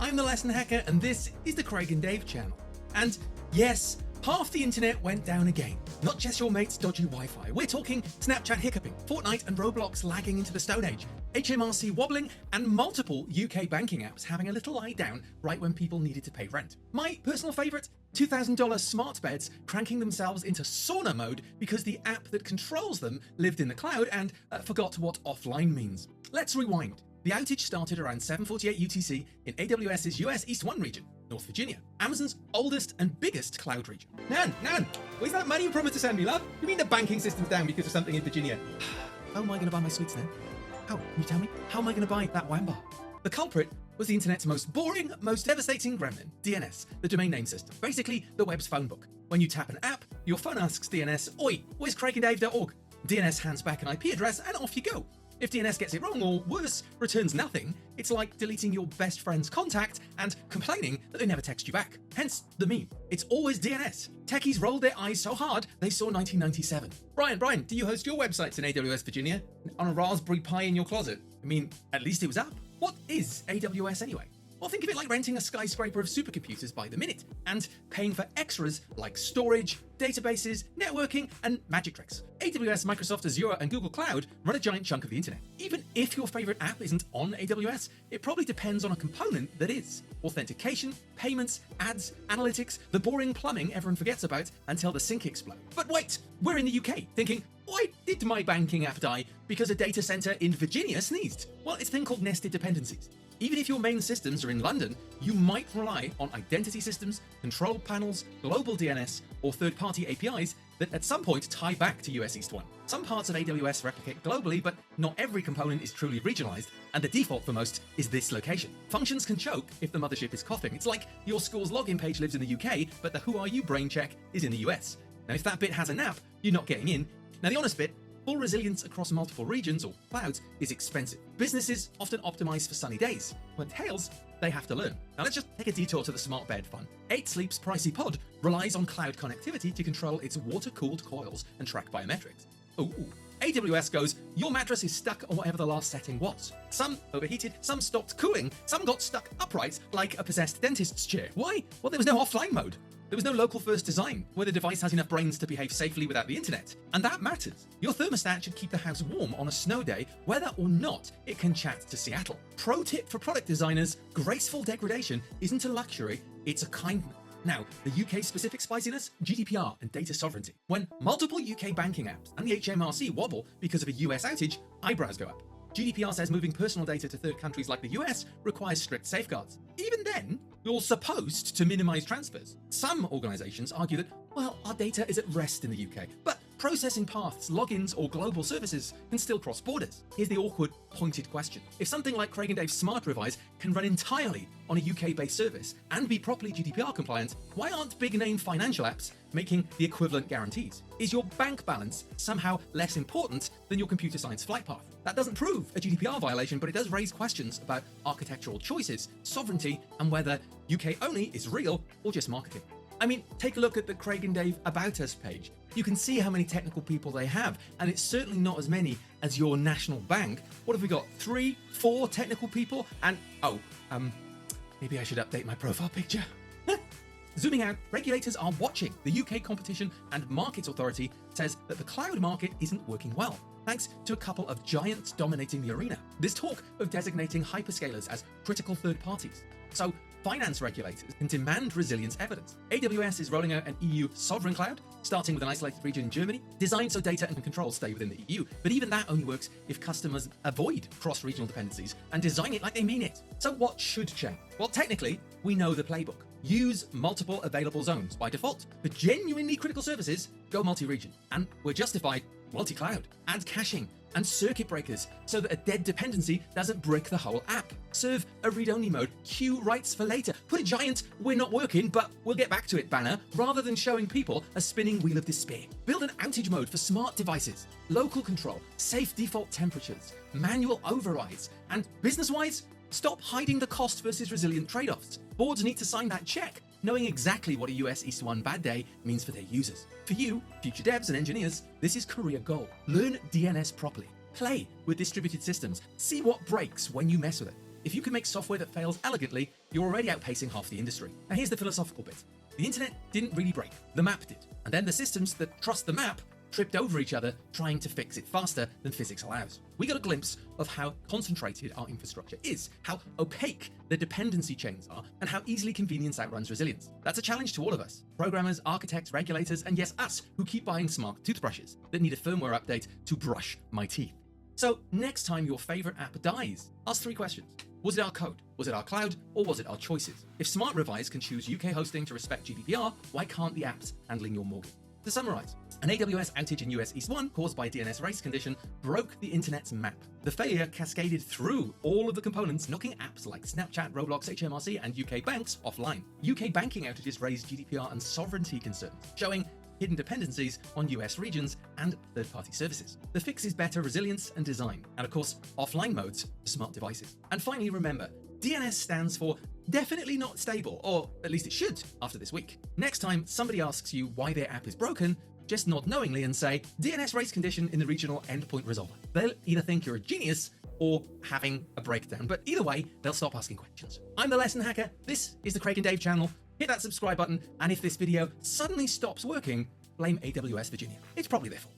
I'm the Lesson Hacker, and this is the Craig and Dave channel. And yes, half the internet went down again. Not just your mate's dodgy Wi-Fi. We're talking Snapchat hiccuping, Fortnite and Roblox lagging into the Stone Age, HMRC wobbling, and multiple UK banking apps having a little lie down right when people needed to pay rent. My personal favourite, $2,000 smart beds cranking themselves into sauna mode because the app that controls them lived in the cloud and forgot what offline means. Let's rewind. The outage started around 7:48 UTC in AWS's US East 1 region, North Virginia, Amazon's oldest and biggest cloud region. Nan, where's that money you promised to send me, love? You mean the banking system's down because of something in Virginia? How am I going to buy my sweets then? How? Can you tell me? How am I going to buy that wham bar? The culprit was the internet's most boring, most devastating gremlin, DNS, the domain name system. Basically, the web's phone book. When you tap an app, your phone asks DNS, "Oi, where's craigandDave.org?" DNS hands back an IP address and off you go. If DNS gets it wrong, or worse, returns nothing, it's like deleting your best friend's contact and complaining that they never text you back. Hence the meme. It's always DNS. Techies rolled their eyes so hard, they saw 1997. Brian, do you host your websites in AWS Virginia? On a Raspberry Pi in your closet? I mean, at least it was up. What is AWS anyway? Well, think of it like renting a skyscraper of supercomputers by the minute and paying for extras like storage, databases, networking, and magic tricks. AWS, Microsoft Azure, and Google Cloud run a giant chunk of the internet. Even if your favorite app isn't on AWS, it probably depends on a component that is. Authentication, payments, ads, analytics, the boring plumbing everyone forgets about until the sink explodes. But wait, we're in the UK thinking, why did my banking app die? Because a data center in Virginia sneezed. Well, it's a thing called nested dependencies. Even if your main systems are in London, you might rely on identity systems, control panels, global DNS, or third-party APIs that at some point tie back to US East 1. Some parts of AWS replicate globally, but not every component is truly regionalized, and the default for most is this location. Functions can choke if the mothership is coughing. It's like your school's login page lives in the UK, but the Who Are You brain check is in the US. Now, if that bit has a nap, you're not getting in. Now, the honest bit, full resilience across multiple regions or clouds is expensive. Businesses often optimize for sunny days. When tails, they have to learn. Now let's just take a detour to the smart bed fun. 8 Sleep's pricey pod relies on cloud connectivity to control its water-cooled coils and track biometrics. Ooh. AWS goes, your mattress is stuck on whatever the last setting was. Some overheated, some stopped cooling, some got stuck upright like a possessed dentist's chair. Why? Well, there was no offline mode. There was no local first design where the device has enough brains to behave safely without the internet. And that matters. Your thermostat should keep the house warm on a snow day, whether or not it can chat to Seattle. Pro tip for product designers, graceful degradation isn't a luxury, it's a kindness. Now, the UK-specific spiciness, GDPR and data sovereignty. When multiple UK banking apps and the HMRC wobble because of a US outage, eyebrows go up. GDPR says moving personal data to third countries like the US requires strict safeguards. Even then, you're supposed to minimize transfers. Some organizations argue that, well, our data is at rest in the UK, but processing paths, logins, or global services can still cross borders. Here's the awkward, pointed question. If something like Craig and Dave's Smart Revise can run entirely on a UK-based service and be properly GDPR compliant, why aren't big-name financial apps making the equivalent guarantees? Is your bank balance somehow less important than your computer science flight path? That doesn't prove a GDPR violation, but it does raise questions about architectural choices, sovereignty, and whether UK only is real or just marketing. I mean, take a look at the Craig and Dave About Us page. You can see how many technical people they have, and it's certainly not as many as your national bank. What have we got? 3, 4 technical people? And, maybe I should update my profile picture. Zooming out, regulators are watching. The UK Competition and Markets Authority says that the cloud market isn't working well, thanks to a couple of giants dominating the arena. There's talk of designating hyperscalers as critical third parties. So finance regulators can demand resilience evidence. AWS is rolling out an EU sovereign cloud, starting with an isolated region in Germany, designed so data and control stay within the EU. But even that only works if customers avoid cross-regional dependencies and design it like they mean it. So what should change? Well, technically, we know the playbook. Use multiple available zones by default. For genuinely critical services, go multi-region. And we're justified multi-cloud. Add caching and circuit breakers so that a dead dependency doesn't brick the whole app. Serve a read-only mode, queue writes for later. Put a giant "we're not working, but we'll get back to it" banner rather than showing people a spinning wheel of despair. Build an outage mode for smart devices, local control, safe default temperatures, manual overrides, and business-wise, stop hiding the cost versus resilient trade-offs. Boards need to sign that check, knowing exactly what a US East 1 bad day means for their users. For you, future devs and engineers, this is career goal. Learn DNS properly. Play with distributed systems. See what breaks when you mess with it. If you can make software that fails elegantly, you're already outpacing half the industry. Now here's the philosophical bit. The internet didn't really break, the map did. And then the systems that trust the map tripped over each other trying to fix it faster than physics allows. We got a glimpse of how concentrated our infrastructure is, how opaque the dependency chains are, and how easily convenience outruns resilience. That's a challenge to all of us. Programmers, architects, regulators, and yes, us, who keep buying smart toothbrushes that need a firmware update to brush my teeth. So next time your favorite app dies, ask 3 questions. Was it our code? Was it our cloud? Or was it our choices? If Smart Revise can choose UK hosting to respect GDPR, why can't the apps handling your mortgage? To summarize, an AWS outage in US East 1 caused by DNS race condition broke the internet's map. The failure cascaded through all of the components, knocking apps like Snapchat, Roblox, HMRC, and UK banks offline. UK banking outages raised GDPR and sovereignty concerns, showing hidden dependencies on US regions and third-party services. The fix is better resilience and design, and of course, offline modes for smart devices. And finally, remember, DNS stands for definitely not stable, or at least it should after this week. Next time somebody asks you why their app is broken, just nod knowingly and say, DNS race condition in the regional endpoint resolver. They'll either think you're a genius or having a breakdown, but either way, they'll stop asking questions. I'm the Lesson Hacker, this is the Craig and Dave channel. Hit that subscribe button, and if this video suddenly stops working, blame AWS Virginia. It's probably their fault.